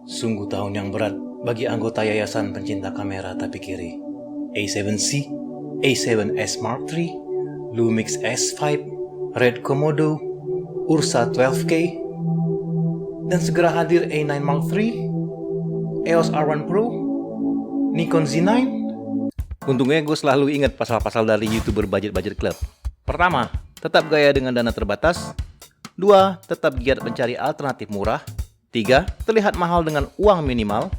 Sungguh tahun yang berat bagi anggota Yayasan Pencinta Kamera Tapi Kiri. A7C, A7S Mark III, Lumix S5, Red Komodo, Ursa 12K, dan segera hadir A9 Mark III, EOS R1 Pro, Nikon Z9. Untungnya gue selalu ingat pasal-pasal dari YouTuber budget club. Pertama, tetap gaya dengan dana terbatas. 2, tetap giat mencari alternatif murah. 3, terlihat mahal dengan uang minimal.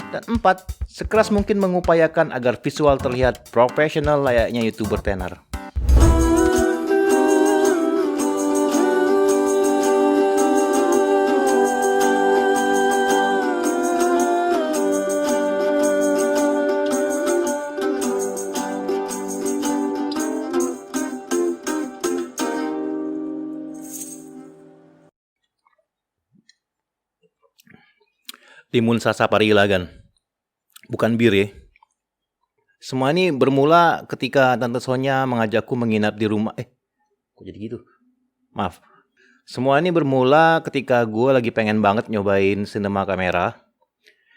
Dan 4, sekeras mungkin mengupayakan agar visual terlihat profesional layaknya YouTuber tenar. Timun Sasa Parilagan, bukan bir ya. Semua ini bermula ketika Tante Sonya mengajakku menginap di rumah. Kok jadi gitu? Maaf. Semua ini bermula ketika gue lagi pengen banget nyobain sinema kamera,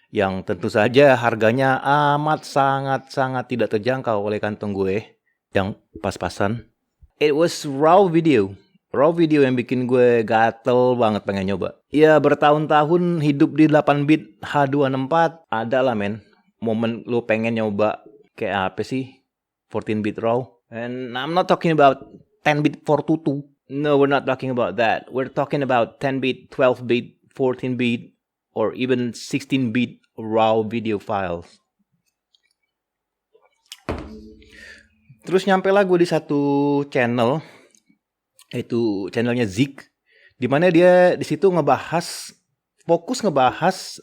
yang tentu saja harganya amat sangat tidak terjangkau oleh kantong gue, yang pas-pasan. It was raw video yang bikin gue gatel banget pengen nyoba. Ya bertahun-tahun hidup di 8-bit H264, ada lah men, momen lu pengen nyoba kayak apa sih 14-bit RAW. And I'm not talking about 10-bit 422. No, we're not talking about that. We're talking about 10-bit, 12-bit, 14-bit, or even 16-bit RAW video files. Terus nyampe lah gue di satu channel, itu channelnya Zik, dimana dia di situ fokus ngebahas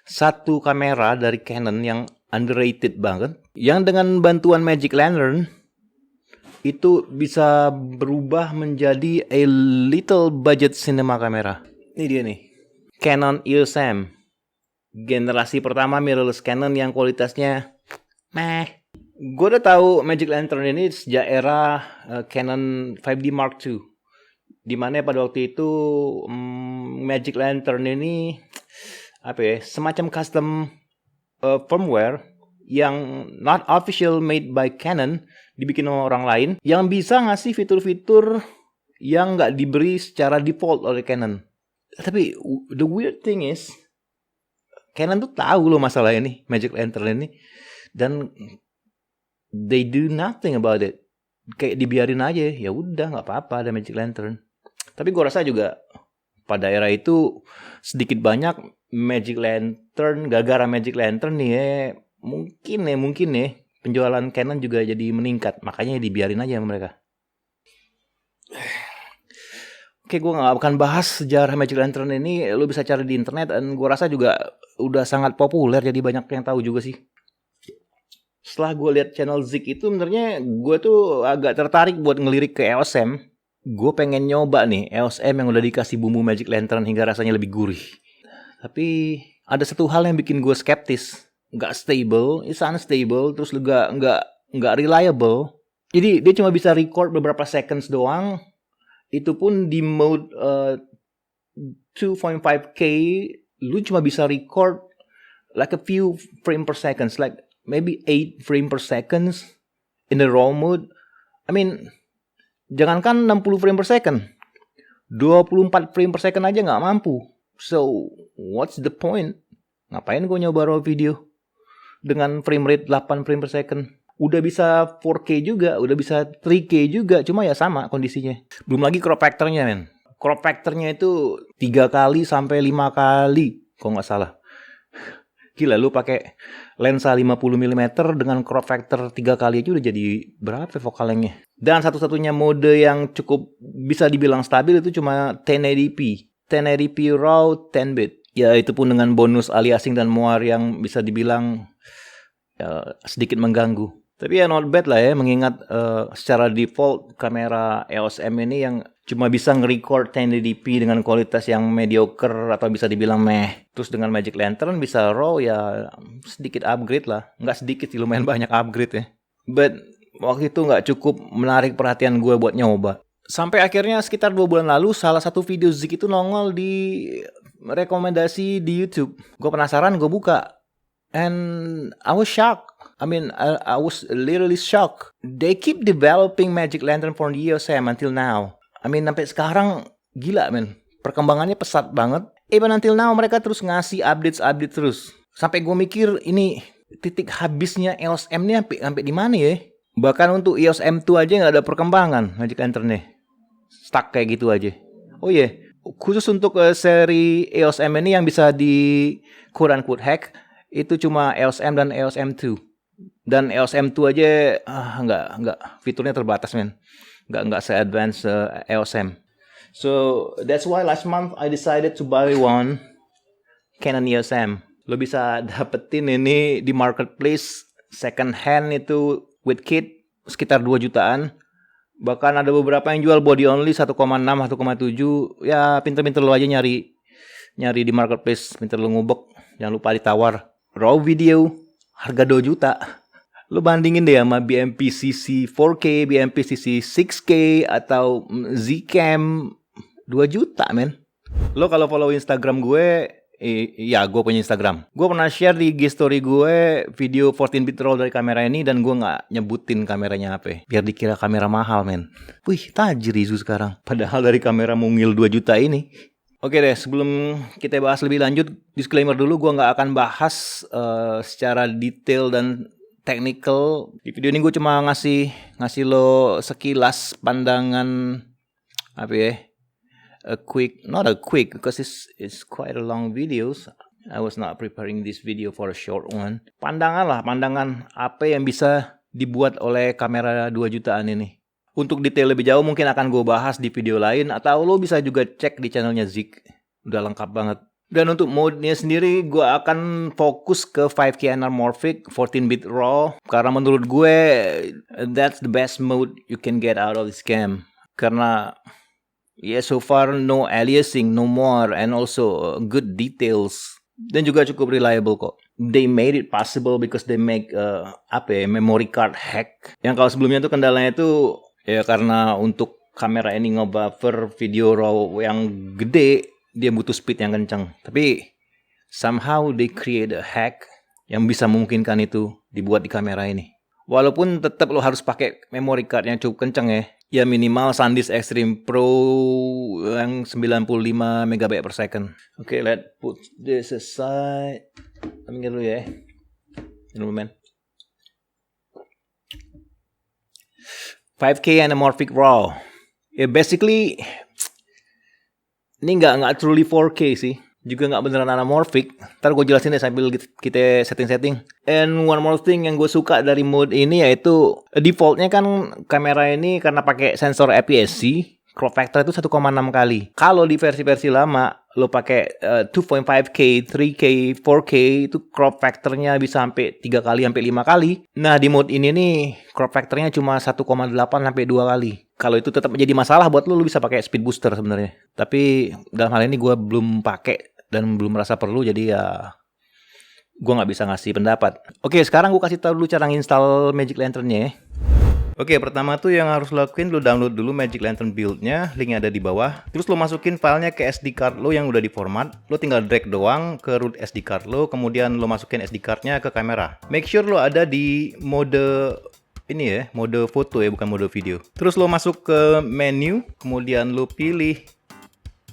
satu kamera dari Canon yang underrated banget, yang dengan bantuan Magic Lantern itu bisa berubah menjadi a little budget cinema kamera. Ini dia nih, Canon EOS M, generasi pertama mirrorless Canon yang kualitasnya meh. Gue udah tahu Magic Lantern ini sejak era Canon 5D Mark II, dimana pada waktu itu Magic Lantern ini semacam custom firmware yang not official made by Canon, dibikin sama orang lain, yang bisa ngasih fitur-fitur yang nggak diberi secara default oleh Canon. Tapi the weird thing is, Canon tuh tahu loh masalah ini, Magic Lantern ini, dan they do nothing about it. Kayak dibiarin aja, ya udah nggak apa-apa ada Magic Lantern. Tapi gue rasa juga pada era itu sedikit banyak Magic Lantern, gara-gara Magic Lantern nih mungkin penjualan Canon juga jadi meningkat. Makanya dibiarin aja sama mereka. Oke, gue nggak akan bahas sejarah Magic Lantern ini. Lu bisa cari di internet, dan gue rasa juga udah sangat populer, jadi banyak yang tahu juga sih. Setelah gue lihat channel Zik itu, sebenarnya gue tuh agak tertarik buat ngelirik ke EOS M. Gue pengen nyoba nih EOS M yang udah dikasih bumbu Magic Lantern hingga rasanya lebih gurih. Tapi ada satu hal yang bikin gue skeptis. Nggak stable, it's unstable, terus juga nggak reliable. Jadi dia cuma bisa record beberapa seconds doang. Itu pun di mode 2.5K, lu cuma bisa record like a few frame per seconds, like maybe 8 frame per seconds in the raw mode. I mean, jangankan 60 frame per second, 24 frame per second aja nggak mampu. So, what's the point? Ngapain gue nyoba raw video dengan frame rate 8 frame per second? Udah bisa 4K juga, udah bisa 3K juga, cuma ya sama kondisinya. Belum lagi crop factor-nya, men. Crop factor-nya itu 3 kali sampai 5 kali, kalau nggak salah. Gila, lu pakai lensa 50mm dengan crop factor 3 kali aja udah jadi berapa focal lengthnya. Dan satu-satunya mode yang cukup bisa dibilang stabil itu cuma 1080p. 1080p RAW 10-bit. Ya itu pun dengan bonus aliasing dan muar yang bisa dibilang sedikit mengganggu. Tapi ya not bad lah ya, mengingat secara default kamera EOS M ini yang cuma bisa nge-record 1080p dengan kualitas yang mediocre atau bisa dibilang meh. Terus dengan Magic Lantern bisa RAW, ya sedikit upgrade lah. Nggak sedikit sih, lumayan banyak upgrade ya. But waktu itu nggak cukup menarik perhatian gue buat nyoba. Sampai akhirnya sekitar 2 bulan lalu salah satu video Zik itu nongol di rekomendasi di YouTube. Gue penasaran, gue buka. And I was shocked. I was literally shocked. They keep developing Magic Lantern for the EOSM until now. Sampai sekarang gila, men. Perkembangannya pesat banget. Even until now mereka terus ngasih update terus. Sampai gue mikir ini titik habisnya EOSM ini sampai di mana ya? Bahkan untuk EOSM 2 aja nggak ada perkembangan Magic Lantern nih. Stuck kayak gitu aja. Oh iya, khusus untuk seri EOSM ini yang bisa di quote-unquote hack itu cuma EOSM dan EOSM 2. Dan EOSM 2 aja nggak fiturnya terbatas, men. Nggak se-advance EOSM. So that's why last month I decided to buy one Canon EOSM. Lo bisa dapetin ini di marketplace second hand itu with kit sekitar 2 jutaan. Bahkan ada beberapa yang jual body only 1,6, 1,7. Ya pinter-pinter lo aja nyari di marketplace, pinter lo ngubek. Jangan lupa ditawar. Raw video harga 2 juta. Lo bandingin deh sama BMPCC 4K, BMPCC 6K atau Zcam 2 juta, men. Lo kalau follow Instagram gue, ya gue punya Instagram. Gue pernah share di IG story gue video 14-bit roll dari kamera ini dan gue nggak nyebutin kameranya apa. Biar dikira kamera mahal, men. Wih, tajir Izu sekarang. Padahal dari kamera mungil 2 juta ini. Oke deh, sebelum kita bahas lebih lanjut, disclaimer dulu, gue nggak akan bahas secara detail dan technical. Di video ini gue cuma ngasih lo sekilas pandangan apa ya? Not a quick, because it's quite a long videos. I was not preparing this video for a short one. Pandangan apa yang bisa dibuat oleh kamera 2 jutaan ini. Untuk detail lebih jauh mungkin akan gue bahas di video lain, atau lo bisa juga cek di channelnya Zik. Udah lengkap banget. Dan untuk mode-nya sendiri gue akan fokus ke 5K anamorphic 14-bit raw, karena menurut gue that's the best mode you can get out of this game. Karena so far no aliasing, no more, and also good details. Dan juga cukup reliable kok. They made it possible because they make memory card hack. Yang kalau sebelumnya tuh kendalanya tuh ya karena untuk kamera ini ngebuffer video raw yang gede, dia butuh speed yang kencang. Tapi somehow they create a hack yang bisa memungkinkan itu dibuat di kamera ini. Walaupun tetap lo harus pakai memory card yang cukup kencang ya. Ya minimal SanDisk Extreme Pro yang 95 MB per second. Oke, let's put this aside. Ambil dulu ya. Dulu, men. 5K anamorphic raw. Ya basically ini nggak truly 4K sih. Juga nggak beneran anamorphic. Ntar gue jelasin deh sambil kita setting-setting. And one more thing yang gue suka dari mode ini yaitu defaultnya kan kamera ini karena pakai sensor APS-C, crop factor itu 1,6 kali. Kalau di versi-versi lama lo pakai 2.5K, 3K, 4K itu crop factornya bisa sampai 3 kali sampai 5 kali. Nah, di mode ini nih crop factornya cuma 1,8 sampai 2 kali. Kalau itu tetap menjadi masalah buat lo bisa pakai speed booster sebenarnya. Tapi dalam hal ini gue belum pakai dan belum merasa perlu, jadi ya gue nggak bisa ngasih pendapat. Oke, sekarang gue kasih tahu dulu cara nginstal Magic Lantern-nya ya. Oke, pertama tuh yang harus lo lakuin, lo download dulu Magic Lantern build-nya, linknya ada di bawah. Terus lo masukin filenya ke SD card lo yang udah di format. Lo tinggal drag doang ke root SD card lo, kemudian lo masukin SD card-nya ke kamera. Make sure lo ada di mode ini ya, mode foto ya, bukan mode video. Terus lo masuk ke menu, kemudian lo pilih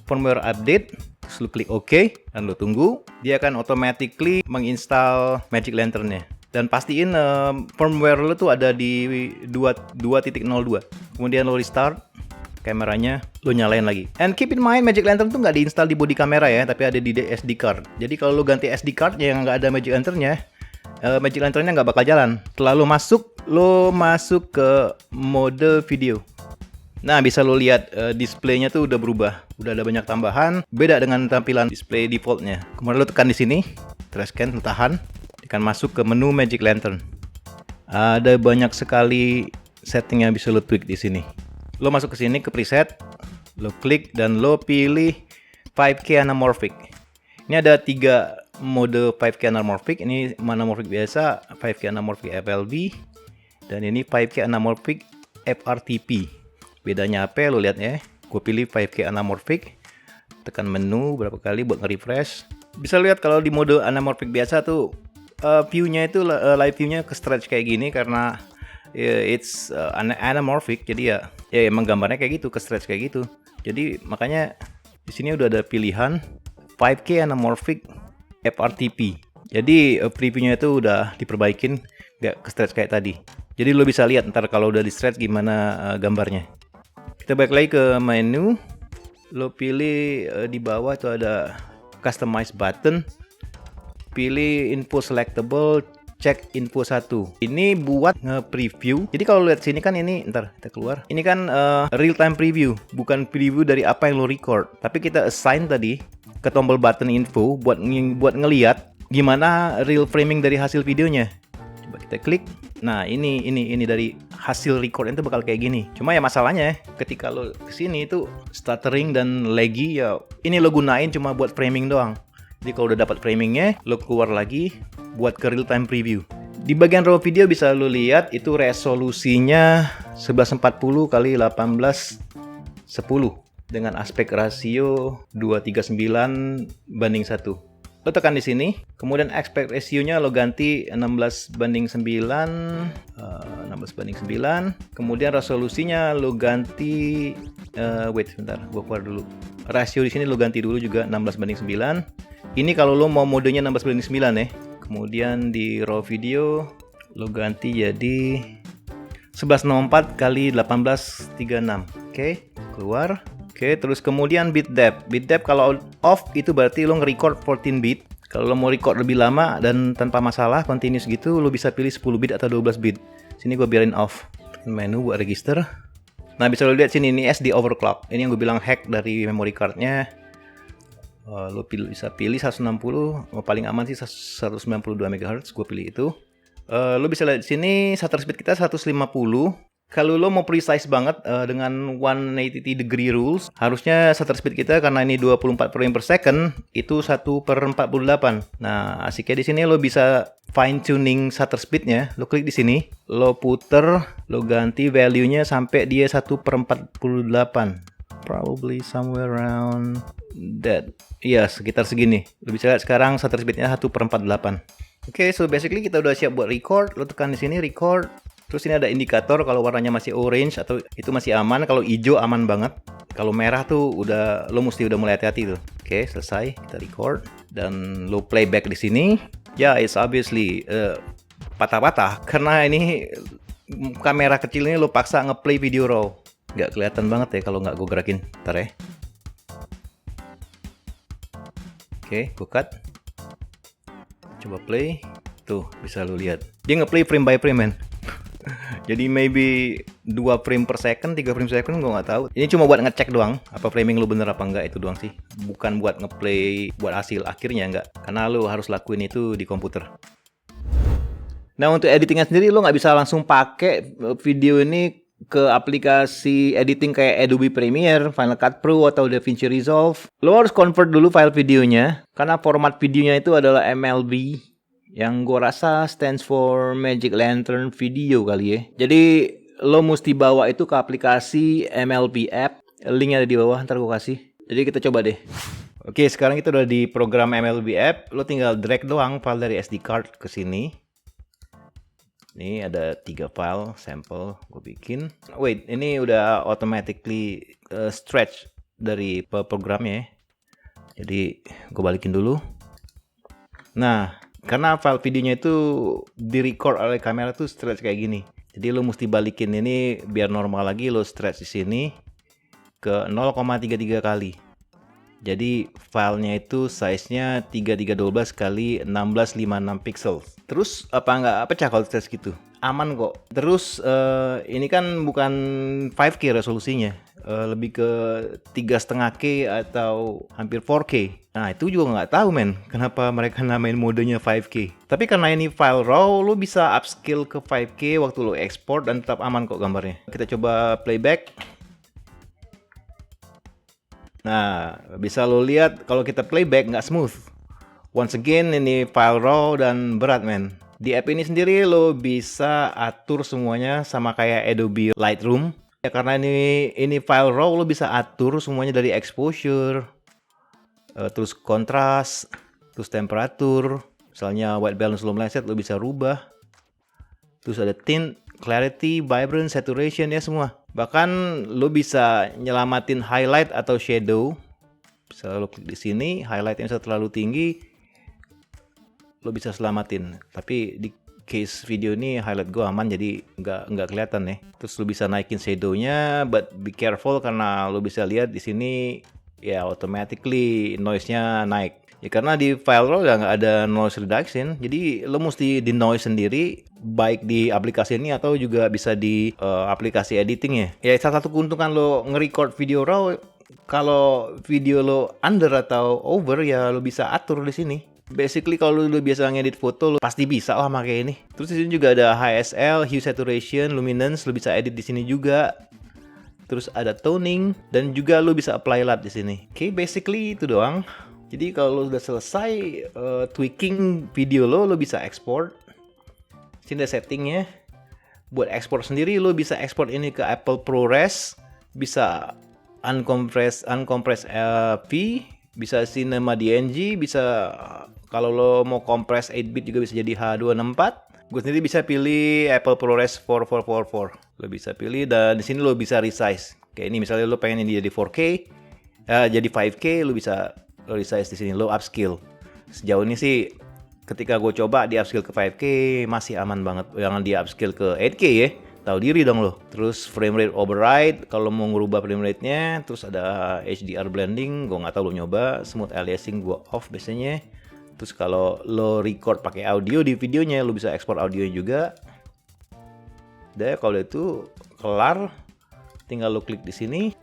firmware update. Terus lo klik OK, dan lo tunggu. Dia akan automatically menginstal Magic Lantern-nya. Dan pastiin firmware lo tuh ada di 2.02. Kemudian lo restart kameranya, lo nyalain lagi. And keep in mind, Magic Lantern tuh nggak diinstal di body kamera ya, tapi ada di SD card. Jadi kalau lo ganti SD card yang nggak ada Magic Lantern-nya, Magic Lantern-nya nggak bakal jalan. Setelah lo masuk ke mode video. Nah, bisa lo lihat displaynya tuh udah berubah, udah ada banyak tambahan, beda dengan tampilan display defaultnya. Kemudian lo tekan di sini, trash can, lo tahan, akan masuk ke menu Magic Lantern. Ada banyak sekali setting yang bisa lo tweak di sini. Lo masuk ke sini ke preset, lo klik dan lo pilih 5K anamorphic. Ini ada 3 mode 5K anamorphic. Ini anamorphic biasa, 5K anamorphic FLV, dan ini 5K anamorphic FRTP. Bedanya apa lo lihat ya. Gue pilih 5K anamorphic. Tekan menu berapa kali buat nge-refresh. Bisa lihat kalau di mode anamorphic biasa tuh view-nya itu live view-nya ke stretch kayak gini karena it's anamorphic. Jadi ya emang gambarnya kayak gitu, ke stretch kayak gitu. Jadi makanya di sini udah ada pilihan 5K anamorphic FRTP. Jadi previewnya itu udah diperbaikin, nggak ke stretch kayak tadi. Jadi lo bisa lihat ntar kalau udah di stretch gimana gambarnya. Kita balik lagi ke menu. Lo pilih di bawah itu ada customize button. Pilih info selectable, cek info 1. Ini buat nge-preview. Jadi kalau lihat sini kan ini, ntar kita keluar. Ini kan real time preview, bukan preview dari apa yang lo record. Tapi kita assign tadi ke tombol button info buat ngelihat gimana real framing dari hasil videonya. Coba kita klik. Nah, ini dari hasil record itu bakal kayak gini. Cuma ya masalahnya ketika lo kesini itu stuttering dan laggy ya. Ini lo gunain cuma buat framing doang. Jadi kalau udah dapat framingnya, lo keluar lagi buat ke real time preview. Di bagian raw video bisa lo lihat itu resolusinya 1140 x 1810 dengan aspek rasio 239:1. Lo tekan di sini, kemudian aspect ratio-nya lo ganti 16:9, kemudian resolusinya lo ganti, wait sebentar, gua keluar dulu. Rasio di sini lo ganti dulu juga 16:9. Ini kalau lo mau modenya 16:9 ya. Kemudian di raw video lo ganti jadi 1164 x 1836. Oke, keluar. Oke, terus kemudian bit depth. Bit depth kalau off itu berarti lo nge-record 14 bit. Kalau lo mau record lebih lama dan tanpa masalah, continuous gitu, lo bisa pilih 10 bit atau 12 bit. Sini gue biarin off. Menu buat register. Nah, bisa lo lihat sini, ini SD overclock. Ini yang gue bilang hack dari memory cardnya. Lo bisa pilih 160, paling aman sih 192 MHz, gue pilih itu. Lo bisa lihat sini shutter speed kita 150. Kalau lo mau precise banget dengan 180 degree rules, harusnya shutter speed kita karena ini 24 frame per second itu 1/48. Nah, asiknya di sini lo bisa fine tuning shutter speednya. Lo klik di sini, lo puter, lo ganti value-nya sampai dia 1/48. Probably somewhere around that. Iya, sekitar segini. Lo bisa lihat sekarang shutter speednya 1/48. Oke, so basically kita udah siap buat record. Lo tekan di sini record. Terus ini ada indikator kalau warnanya masih orange atau itu masih aman. Kalau hijau aman banget. Kalau merah tuh lo mesti udah mulai hati-hati tuh. Oke, selesai. Kita record dan lo playback di sini. Ya, it's obviously patah-patah karena ini kamera kecil ini lo paksa ngeplay video raw. Nggak kelihatan banget ya kalau nggak gue gerakin. Ntar ya. Oke, gue cut. Coba play. Tuh, bisa lo lihat. Dia ngeplay frame by frame, man. Jadi maybe 2 frame per second, 3 frame per second, gue nggak tahu. Ini cuma buat ngecek doang, apa framing lu bener apa enggak, itu doang sih. Bukan buat ngeplay buat hasil akhirnya, enggak. Karena lu harus lakuin itu di komputer. Nah, untuk editingnya sendiri lu nggak bisa langsung pakai video ini ke aplikasi editing kayak Adobe Premiere, Final Cut Pro, atau DaVinci Resolve. Lu harus convert dulu file videonya, karena format videonya itu adalah MLB. Yang gue rasa stands for Magic Lantern Video kali ya. Jadi lo mesti bawa itu ke aplikasi MLB app. Linknya ada di bawah, ntar gue kasih. Jadi kita coba deh. Oke, sekarang kita udah di program MLB app. Lo tinggal drag doang file dari SD card ke sini. Ini ada 3 file sampel gue bikin. Wait, ini udah automatically stretch dari programnya ya. Jadi gue balikin dulu. Nah, karena file videonya itu di-record oleh kamera tuh stretch kayak gini. Jadi lo mesti balikin ini biar normal lagi, lo stretch di sini ke 0,33 kali. Jadi filenya itu size-nya 3312 x 1656 pixel. Terus apa nggak pecah kalau stretch gitu? Aman kok. Terus ini kan bukan 5K resolusinya. Lebih ke 3,5K atau hampir 4K. Nah, itu juga nggak tahu men, kenapa mereka namain modenya 5K. Tapi karena ini file RAW, lo bisa upscale ke 5K waktu lo export dan tetap aman kok gambarnya. Kita coba playback. Nah, bisa lo lihat kalau kita playback nggak smooth. Once again, ini file RAW dan berat men. Di app ini sendiri lo bisa atur semuanya sama kayak Adobe Lightroom. Ya, karena ini file RAW, lo bisa atur semuanya dari exposure, terus kontras, terus temperatur. Misalnya white balance lo meleset, lo bisa rubah. Terus ada tint, clarity, vibrance, saturation, ya semua. Bahkan lo bisa nyelamatin highlight atau shadow. Bisa lo klik di sini, highlightnya bisa terlalu tinggi, lo bisa selamatin. Tapi di case video ini highlight gue aman, jadi nggak kelihatan ya. Terus lo bisa naikin shadownya, but be careful karena lo bisa lihat di sini ya automatically noise-nya naik. Ya karena di file RAW udah nggak ada noise reduction, jadi lo mesti di noise sendiri, baik di aplikasi ini atau juga bisa di aplikasi editing ya. Ya salah satu keuntungan lo nge-record video RAW, kalau video lo under atau over ya lo bisa atur di sini. Basically kalau lo biasa ngedit foto lo pasti bisa lah pakai ini. Terus di sini juga ada HSL, hue saturation, luminance, lo bisa edit di sini juga. Terus ada toning dan juga lo bisa apply light di sini. Oke, basically itu doang. Jadi kalau lo udah selesai tweaking video lo bisa export. Sini ada settingnya. Buat export sendiri lo bisa export ini ke Apple ProRes, bisa uncompress V, bisa Cinema DNG, bisa kalau lo mau compress 8-bit juga bisa jadi H264. Gue sendiri bisa pilih Apple ProRes 4444. Lo bisa pilih dan di sini lo bisa resize. Kayak ini misalnya lo pengen ini jadi 4K, jadi 5K, lo bisa resize di sini, lo upscale. Sejauh ini sih ketika gue coba di upscale ke 5K masih aman banget. Jangan di upscale ke 8K ya, tahu diri dong lo. Terus frame rate override kalau mau ngerubah frame rate-nya. Terus ada HDR blending, gue nggak tahu lo nyoba. Smooth aliasing gue off biasanya. Terus kalau lo record pakai audio di videonya, lo bisa ekspor audionya juga. Udah, kalau itu kelar, tinggal lo klik di sini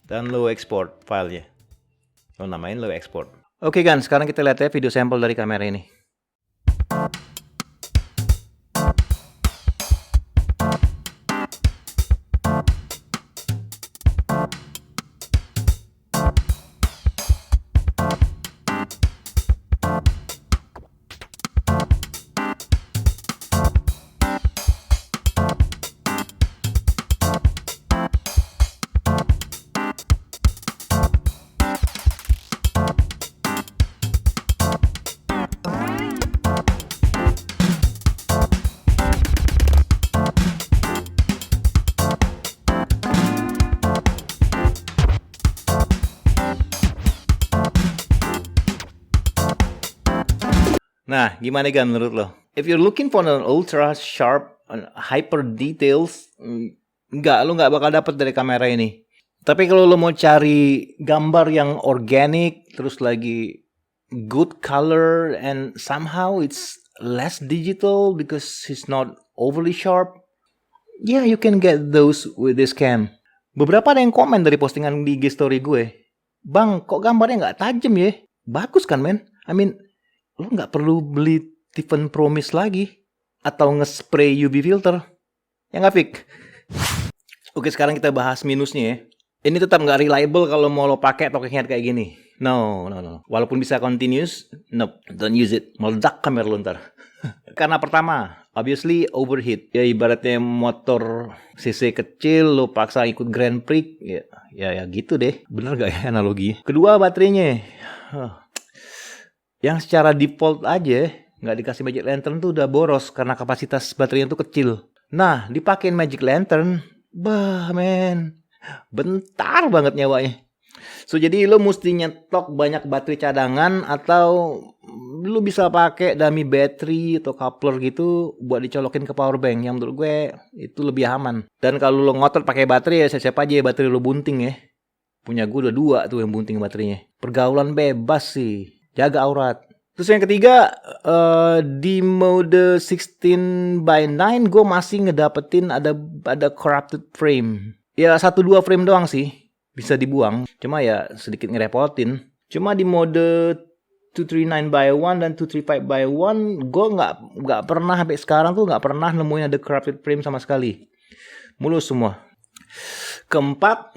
dan lo export filenya. Lo namain, lo export. Oke kan, sekarang kita lihat ya video sampel dari kamera ini. Nah, gimana Gan menurut lo? If you're looking for an ultra sharp, hyper details, lo nggak bakal dapet dari kamera ini. Tapi kalau lo mau cari gambar yang organic, terus lagi good color, and somehow it's less digital because it's not overly sharp, yeah, you can get those with this cam. Beberapa ada yang komen dari postingan di IG story gue, Bang, kok gambarnya nggak tajam ya? Bagus kan, men? I mean, lo nggak perlu beli Tiffen Pro Mist lagi atau nge-spray UV filter. Ya nggak, Fik? Oke, sekarang kita bahas minusnya ya. Ini tetap nggak reliable kalau mau lo pakai talking head kayak gini. No. Walaupun bisa continuous, nope, don't use it. Meledak kamera lo ntar. Karena pertama, obviously overheat. Ya ibaratnya motor cc kecil, lo paksa ikut Grand Prix, ya gitu deh. Bener gak ya analogi? Kedua, baterainya. Yang secara default aja nggak dikasih Magic Lantern tuh udah boros karena kapasitas baterainya tuh kecil. Nah, dipakein Magic Lantern, men, bentar banget nyawanya. So jadi lo mesti nyetok banyak baterai cadangan atau lo bisa pakai dummy battery atau coupler gitu buat dicolokin ke power bank. Yang menurut gue itu lebih aman. Dan kalau lo ngotot pakai baterai ya siapa aja baterai lo bunting ya. Punya gue udah 2 tuh yang bunting baterainya. Pergaulan bebas sih. Jaga aurat. Terus yang ketiga, di mode 16:9 gue masih ngedapetin ada corrupted frame. Ya 1-2 frame doang sih, bisa dibuang. Cuma ya sedikit ngerepotin. Cuma di mode 239:1 dan 235:1 gue nggak pernah sampai sekarang tuh nggak pernah nemuin ada corrupted frame sama sekali. Mulus semua. Keempat,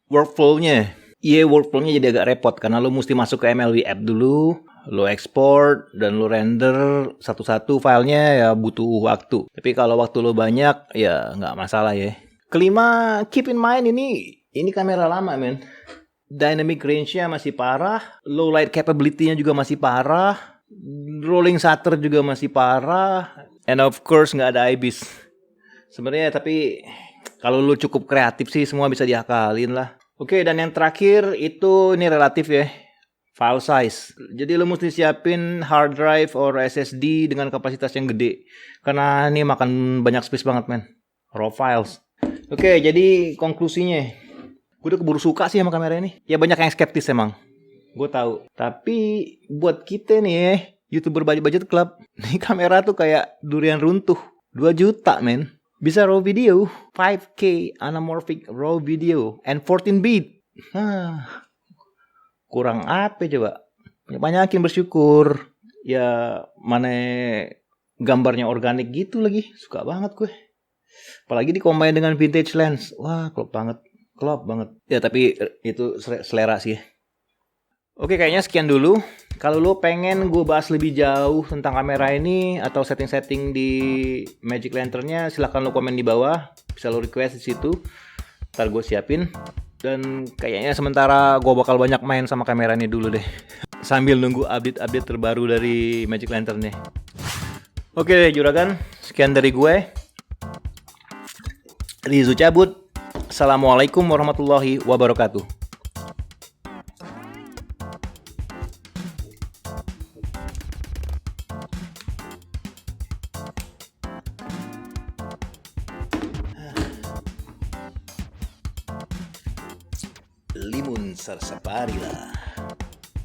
workflow-nya. Iya, workflow-nya jadi agak repot karena lo mesti masuk ke MLW app dulu, lo export dan lo render satu-satu filenya, ya butuh waktu. Tapi kalau waktu lo banyak ya nggak masalah ya. Kelima, keep in mind ini kamera lama, men. Dynamic range-nya masih parah, low light capability-nya juga masih parah, rolling shutter juga masih parah, and of course nggak ada IBIS. Sebenarnya tapi kalau lu cukup kreatif sih semua bisa diakalin lah. Oke, dan yang terakhir itu ini relatif ya, file size. Jadi lu mesti siapin hard drive or SSD dengan kapasitas yang gede, karena ini makan banyak space banget men, raw files. Oke, jadi konklusinya, gue udah keburu suka sih sama kamera ini. Ya banyak yang skeptis emang, gue tahu. Tapi buat kita nih YouTuber budget club, nih kamera tuh kayak durian runtuh. 2 juta men. Bisa raw video, 5K anamorphic raw video, and 14 bit. Kurang apa coba? Banyakin bersyukur. Ya mana gambarnya organik gitu lagi. Suka banget gue. Apalagi dikombin dengan vintage lens. Wah, klop banget. Ya tapi itu selera sih. Oke, kayaknya sekian dulu. Kalau lo pengen gue bahas lebih jauh tentang kamera ini atau setting-setting di Magic Lantern-nya, silahkan lo komen di bawah. Bisa lo request di situ. Ntar gue siapin. Dan kayaknya sementara gue bakal banyak main sama kamera ini dulu deh. Sambil nunggu update-update terbaru dari Magic Lantern-nya. Oke, Juragan. Sekian dari gue. Rizu cabut. Assalamualaikum warahmatullahi wabarakatuh. Limun Sarsaparilla.